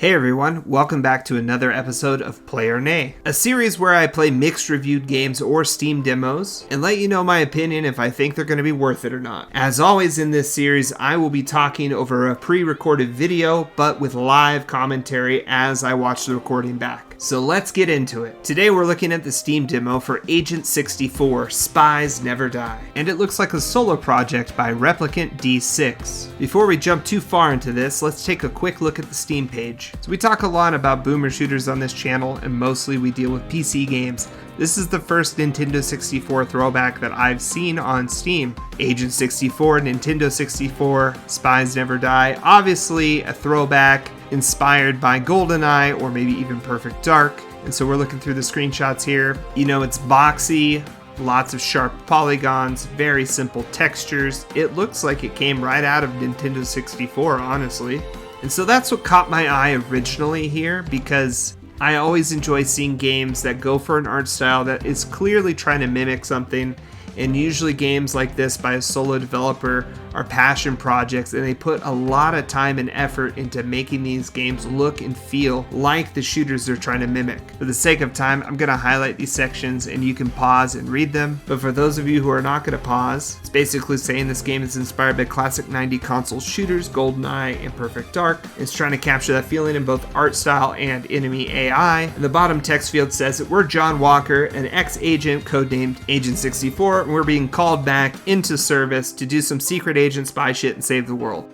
Hey everyone, welcome back to another episode of Play or Nay, a series where I play mixed reviewed games or Steam demos and let you know my opinion if I think they're going to be worth it or not. As always in this series, I will be talking over a pre-recorded video, but with live commentary as I watch the recording back. So let's get into it. Today we're looking at the Steam demo for Agent 64, Spies Never Die, and it looks like a solo project by Replicant D6. Before we jump too far into this, let's take a quick look at the Steam page. So we talk a lot about boomer shooters on this channel, and mostly we deal with PC games. This is the first Nintendo 64 throwback that I've seen on Steam. Agent 64, Nintendo 64, Spies Never Die, obviously a throwback inspired by GoldenEye or maybe even Perfect Dark. And so we're looking through the screenshots here. You know, it's boxy, lots of sharp polygons, very simple textures. It looks like it came right out of Nintendo 64, honestly. And so that's what caught my eye originally here, because I always enjoy seeing games that go for an art style that is clearly trying to mimic something. And usually games like this by a solo developer are passion projects, and they put a lot of time and effort into making these games look and feel like the shooters they're trying to mimic. For the sake of time, I'm going to highlight these sections and you can pause and read them. But for those of you who are not going to pause, it's basically saying this game is inspired by classic 90s console shooters, GoldenEye and Perfect Dark. It's trying to capture that feeling in both art style and enemy AI. And the bottom text field says that we're John Walker, an ex-agent codenamed Agent 64, and we're being called back into service to do some secret agent spy shit and save the world.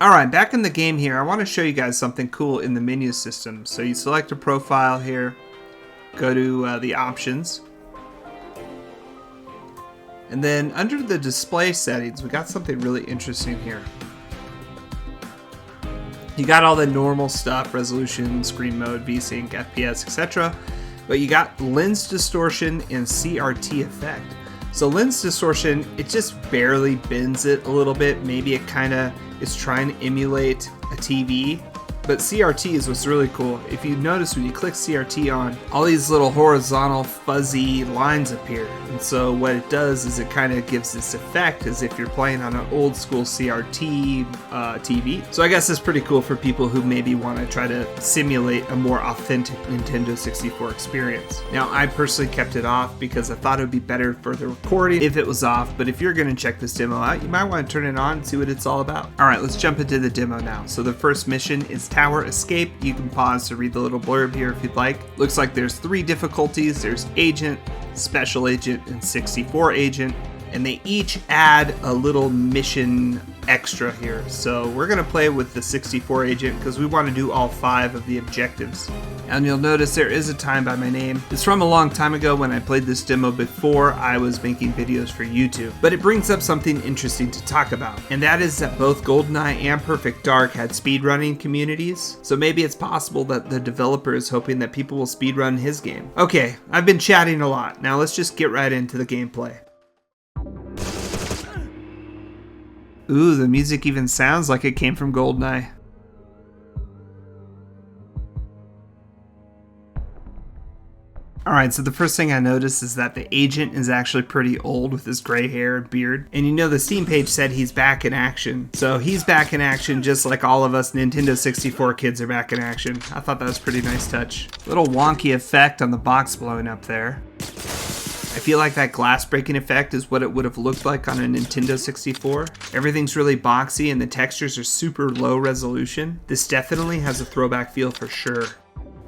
Alright, back in the game here, I want to show you guys something cool in the menu system. So you select a profile here, go to the options, and then under the display settings, we got something really interesting here. You got all the normal stuff, resolution, screen mode, VSync, FPS, etc. But you got lens distortion and CRT effect. So lens distortion, it just barely bends it a little bit. Maybe it kind of is trying to emulate a TV. But CRT is what's really cool. If you notice when you click CRT on, all these little horizontal fuzzy lines appear. And so what it does is it kind of gives this effect as if you're playing on an old school CRT TV. So I guess it's pretty cool for people who maybe want to try to simulate a more authentic Nintendo 64 experience. Now I personally kept it off because I thought it would be better for the recording if it was off. But if you're going to check this demo out, you might want to turn it on and see what it's all about. Alright, let's jump into the demo now. So the first mission is Tower Escape. You can pause to read the little blurb here if you'd like. Looks like there's 3 difficulties. There's Agent, Special Agent, and 64 Agent, and they each add a little mission extra here. So we're going to play with the 64 Agent because we want to do all 5 of the objectives. And you'll notice there is a time by my name. It's from a long time ago when I played this demo before I was making videos for YouTube. But it brings up something interesting to talk about, and that is that both GoldenEye and Perfect Dark had speedrunning communities. So maybe it's possible that the developer is hoping that people will speedrun his game. Okay, I've been chatting a lot. Now let's just get right into the gameplay. Ooh, the music even sounds like it came from GoldenEye. Alright, so the first thing I noticed is that the agent is actually pretty old with his gray hair and beard. And you know, the Steam page said he's back in action. So he's back in action just like all of us Nintendo 64 kids are back in action. I thought that was a pretty nice touch. Little wonky effect on the box blowing up there. I feel like that glass breaking effect is what it would have looked like on a Nintendo 64. Everything's really boxy and the textures are super low resolution. This definitely has a throwback feel for sure.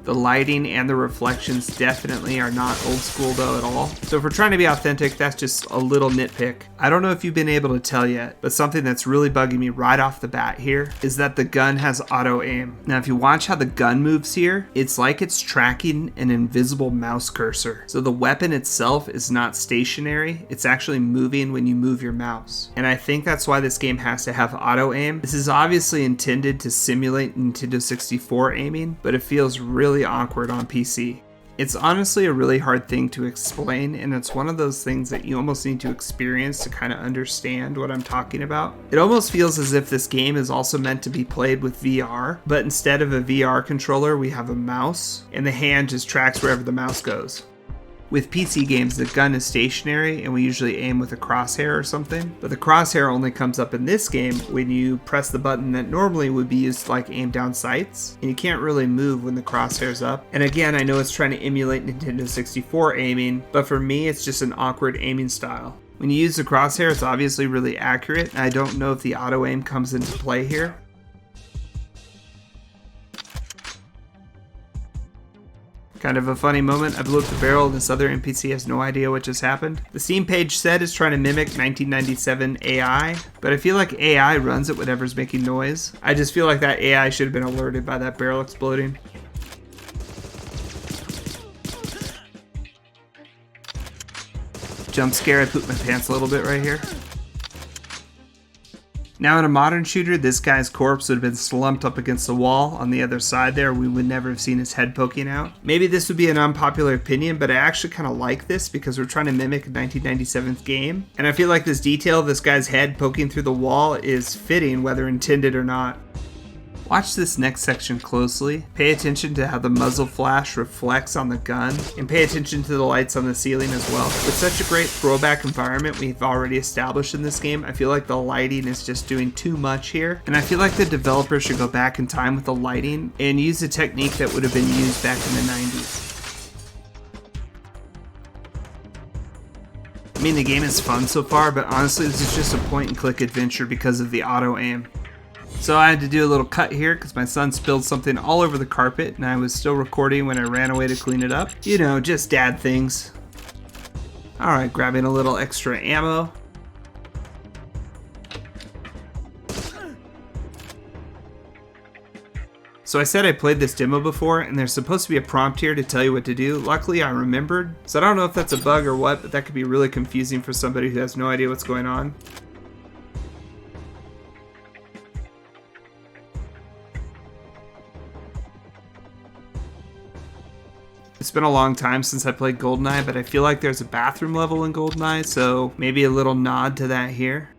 The lighting and the reflections definitely are not old school though at all. So if we're trying to be authentic, that's just a little nitpick. I don't know if you've been able to tell yet, but something that's really bugging me right off the bat here is that the gun has auto aim. Now if you watch how the gun moves here, it's like it's tracking an invisible mouse cursor. So the weapon itself is not stationary, it's actually moving when you move your mouse. And I think that's why this game has to have auto aim. This is obviously intended to simulate Nintendo 64 aiming, but it feels really awkward on PC. It's honestly a really hard thing to explain, and it's one of those things that you almost need to experience to kind of understand what I'm talking about. It almost feels as if this game is also meant to be played with VR, but instead of a VR controller, we have a mouse, and the hand just tracks wherever the mouse goes. With PC games, the gun is stationary and we usually aim with a crosshair or something, but the crosshair only comes up in this game when you press the button that normally would be used to like aim down sights, and you can't really move when the crosshair's up. And again, I know it's trying to emulate Nintendo 64 aiming, but for me it's just an awkward aiming style. When you use the crosshair, it's obviously really accurate, and I don't know if the auto aim comes into play here. Kind of a funny moment, I blew up the barrel and this other NPC has no idea what just happened. The Steam page said it's trying to mimic 1997 AI, but I feel like AI runs at whatever's making noise. I just feel like that AI should have been alerted by that barrel exploding. Jump scare, I pooped my pants a little bit right here. Now in a modern shooter, this guy's corpse would have been slumped up against the wall on the other side there. We would never have seen his head poking out. Maybe this would be an unpopular opinion, but I actually kind of like this because we're trying to mimic a 1997 game. And I feel like this detail of this guy's head poking through the wall is fitting, whether intended or not. Watch this next section closely. Pay attention to how the muzzle flash reflects on the gun, and pay attention to the lights on the ceiling as well. With such a great throwback environment we've already established in this game, I feel like the lighting is just doing too much here, and I feel like the developer should go back in time with the lighting and use a technique that would have been used back in the 90s. I mean, the game is fun so far, but honestly this is just a point and click adventure because of the auto aim. So I had to do a little cut here because my son spilled something all over the carpet and I was still recording when I ran away to clean it up. You know, just dad things. Alright, grabbing a little extra ammo. So I said I played this demo before and there's supposed to be a prompt here to tell you what to do. Luckily I remembered. So I don't know if that's a bug or what, but that could be really confusing for somebody who has no idea what's going on. It's been a long time since I played GoldenEye, but I feel like there's a bathroom level in GoldenEye, so maybe a little nod to that here.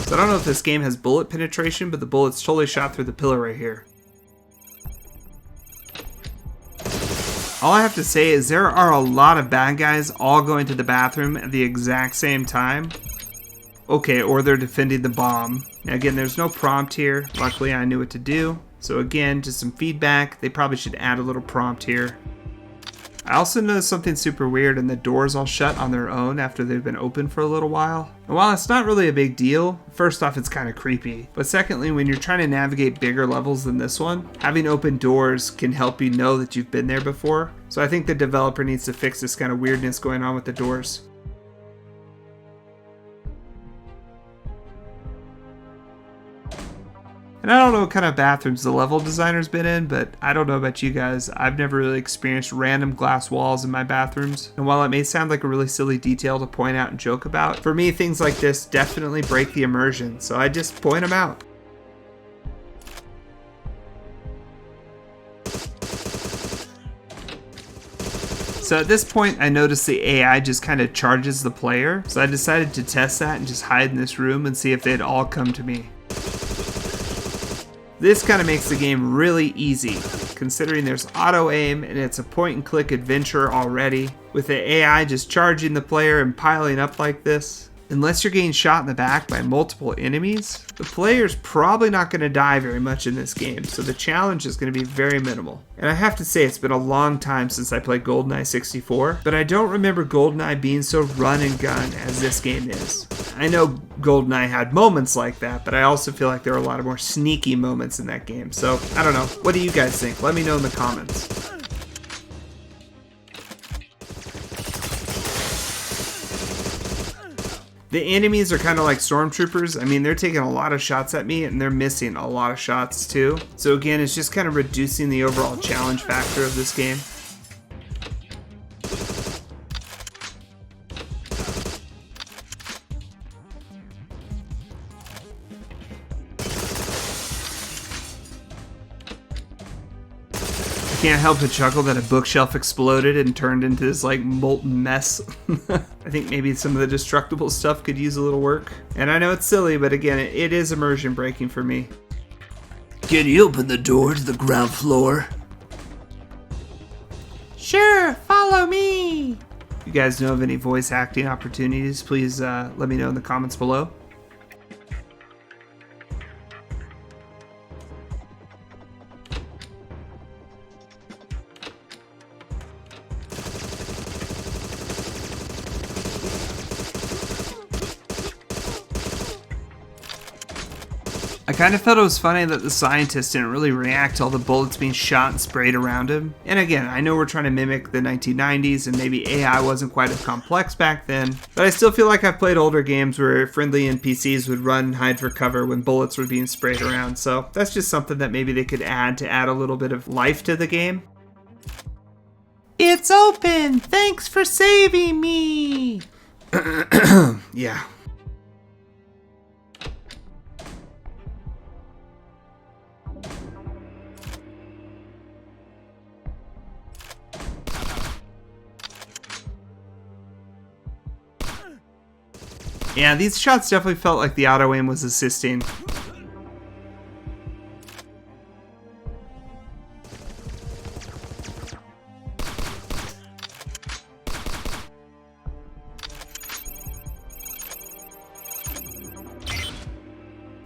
So I don't know if this game has bullet penetration, but the bullet's totally shot through the pillar right here. All I have to say is there are a lot of bad guys all going to the bathroom at the exact same time. Okay, or they're defending the bomb. Now again, there's no prompt here. Luckily I knew what to do. So again, just some feedback. They probably should add a little prompt here. I also noticed something super weird, and the doors all shut on their own after they've been open for a little while. And while it's not really a big deal, first off it's kind of creepy, but secondly, when you're trying to navigate bigger levels than this one, having open doors can help you know that you've been there before. So I think the developer needs to fix this kind of weirdness going on with the doors. And I don't know what kind of bathrooms the level designer's been in, but I don't know about you guys. I've never really experienced random glass walls in my bathrooms. And while it may sound like a really silly detail to point out and joke about, for me things like this definitely break the immersion, so I just point them out. So at this point I noticed the AI just kind of charges the player, so I decided to test that and just hide in this room and see if they'd all come to me. This kind of makes the game really easy, considering there's auto aim and it's a point and click adventure already. With the AI just charging the player and piling up like this, unless you're getting shot in the back by multiple enemies, the player's probably not going to die very much in this game, so the challenge is going to be very minimal. And I have to say it's been a long time since I played GoldenEye 64, but I don't remember GoldenEye being so run and gun as this game is. I know GoldenEye had moments like that, but I also feel like there are a lot of more sneaky moments in that game. So, I don't know. What do you guys think? Let me know in the comments. The enemies are kind of like stormtroopers. I mean, they're taking a lot of shots at me and they're missing a lot of shots too. So again, it's just kind of reducing the overall challenge factor of this game. Can't help but chuckle that a bookshelf exploded and turned into this like molten mess. I think maybe some of the destructible stuff could use a little work. And I know it's silly, but again, it is immersion breaking for me. Can you open the door to the ground floor? Sure, follow me. You guys know of any voice acting opportunities, please let me know in the comments below. I kind of felt it was funny that the scientist didn't really react to all the bullets being shot and sprayed around him. And again, I know we're trying to mimic the 1990s and maybe AI wasn't quite as complex back then, but I still feel like I've played older games where friendly NPCs would run and hide for cover when bullets were being sprayed around, so that's just something that maybe they could add to add a little bit of life to the game. It's open! Thanks for saving me! Yeah. Yeah, these shots definitely felt like the auto aim was assisting.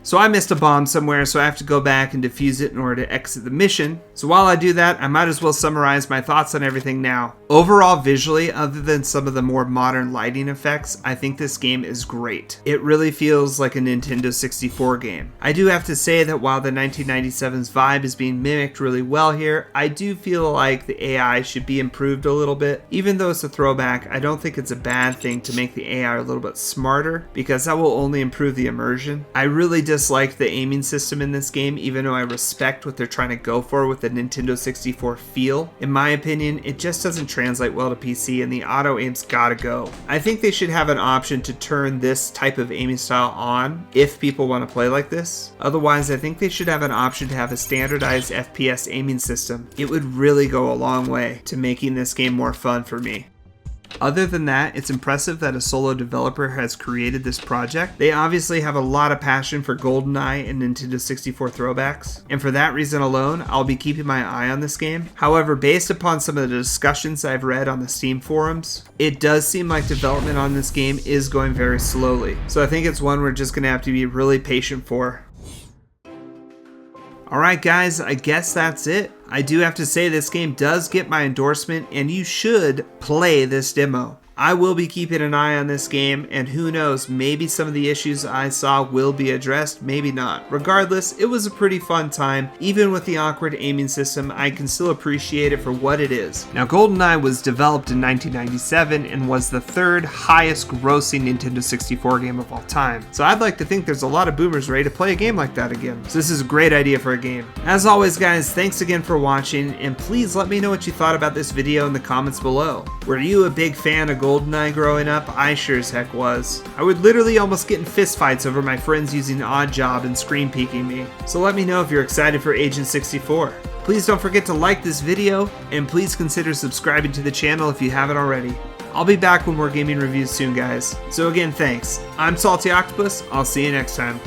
So I missed a bomb somewhere, so I have to go back and defuse it in order to exit the mission. So while I do that, I might as well summarize my thoughts on everything now. Overall, visually, other than some of the more modern lighting effects, I think this game is great. It really feels like a Nintendo 64 game. I do have to say that while the 1997's vibe is being mimicked really well here, I do feel like the AI should be improved a little bit. Even though it's a throwback, I don't think it's a bad thing to make the AI a little bit smarter, because that will only improve the immersion. I really dislike the aiming system in this game, even though I respect what they're trying to go for with the Nintendo 64 feel. In my opinion, it just doesn't translate well to PC and the auto aim's gotta go. I think they should have an option to turn this type of aiming style on if people want to play like this. Otherwise, I think they should have an option to have a standardized FPS aiming system. It would really go a long way to making this game more fun for me. Other than that, it's impressive that a solo developer has created this project. They obviously have a lot of passion for GoldenEye and Nintendo 64 throwbacks, and for that reason alone, I'll be keeping my eye on this game. However, based upon some of the discussions I've read on the Steam forums, it does seem like development on this game is going very slowly. So I think it's one we're just going to have to be really patient for. Alright guys, I guess that's it. I do have to say this game does get my endorsement and you should play this demo. I will be keeping an eye on this game, and who knows, maybe some of the issues I saw will be addressed, maybe not. Regardless, it was a pretty fun time. Even with the awkward aiming system, I can still appreciate it for what it is. Now, GoldenEye was developed in 1997 and was the third highest grossing Nintendo 64 game of all time. So I'd like to think there's a lot of boomers ready to play a game like that again. So this is a great idea for a game. As always guys, thanks again for watching, and please let me know what you thought about this video in the comments below. Were you a big fan of GoldenEye growing up? I sure as heck was. I would literally almost get in fistfights over my friends using Oddjob and screen peeking me. So let me know if you're excited for Agent 64. Please don't forget to like this video, and please consider subscribing to the channel if you haven't already. I'll be back with more gaming reviews soon guys. So again, thanks. I'm SaltyOctopus, I'll see you next time.